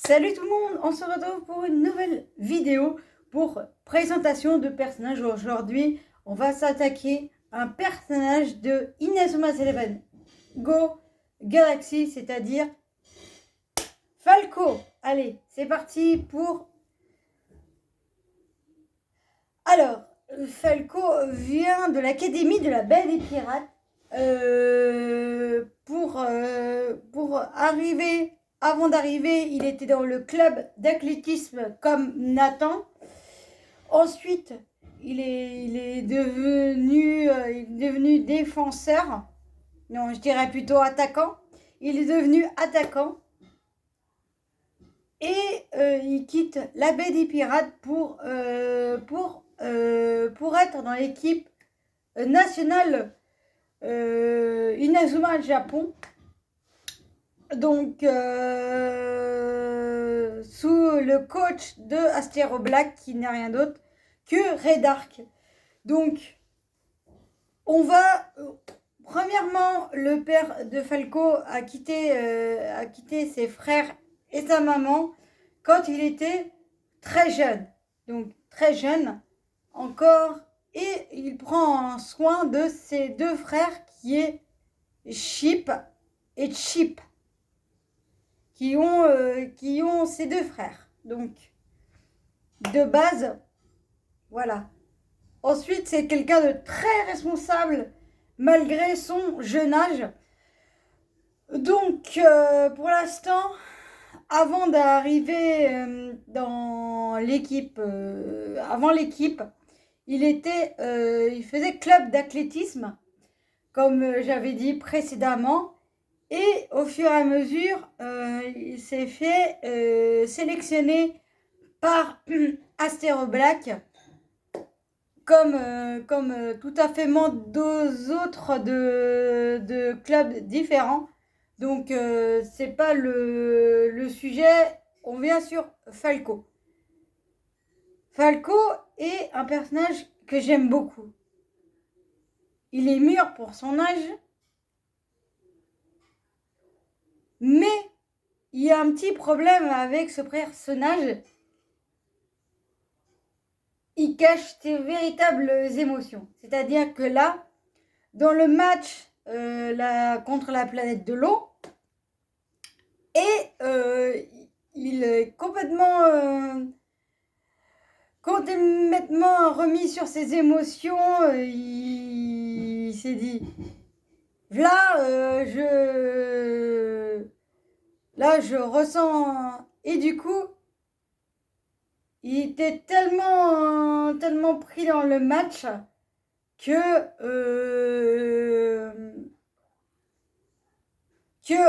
Salut tout le monde, on se retrouve pour une nouvelle vidéo pour présentation de personnages. Aujourd'hui, on va s'attaquer à un personnage de Inazuma Eleven Go Galaxy, c'est-à-dire Falco. Allez, c'est parti pour... Alors, Falco vient de l'Académie de la Belle et Pirates pour arriver... Avant d'arriver, il était dans le club d'athlétisme comme Nathan. Ensuite, il est devenu défenseur. Non, je dirais plutôt attaquant. Il est devenu attaquant. Et il quitte la baie des pirates pour être dans l'équipe nationale Inazuma Japon. Donc, sous le coach de Astero Black, qui n'est rien d'autre que Redark. Donc, on va... premièrement, le père de Falco a quitté ses frères et sa maman quand il était très jeune. Donc, très jeune encore. Et il prend soin de ses deux frères qui est Chip et Chip. Qui ont ces deux frères. Donc, de base, voilà. Ensuite, c'est quelqu'un de très responsable, malgré son jeune âge. Donc, pour l'instant, avant d'arriver dans l'équipe, avant l'équipe, il faisait club d'athlétisme, comme j'avais dit précédemment. Et au fur et à mesure, il s'est fait sélectionner par Astero Black comme tout à fait deux autres de clubs différents. Donc, c'est pas le sujet. On vient sur Falco. Falco est un personnage que j'aime beaucoup. Il est mûr pour son âge. Mais il y a un petit problème avec ce personnage. Il cache ses véritables émotions. C'est-à-dire que là, dans le match contre la planète de l'eau, il est complètement remis sur ses émotions. Il s'est dit... Là, je ressens... Et du coup, il était tellement pris dans le match que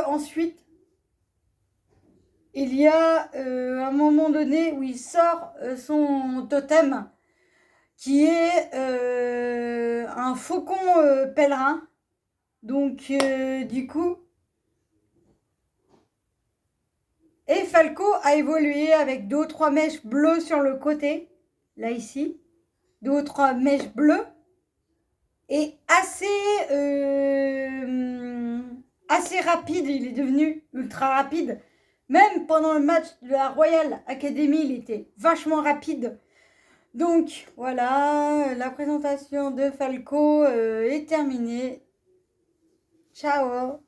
ensuite, il y a un moment donné où il sort son totem, qui est un faucon pèlerin. Donc, du coup... Et Falco a évolué avec 2 ou 3 mèches bleues sur le côté, là ici, 2 ou 3 mèches bleues, et assez rapide, il est devenu ultra rapide. Même pendant le match de la Royal Academy, il était vachement rapide. Donc voilà, la présentation de Falco est terminée. Ciao!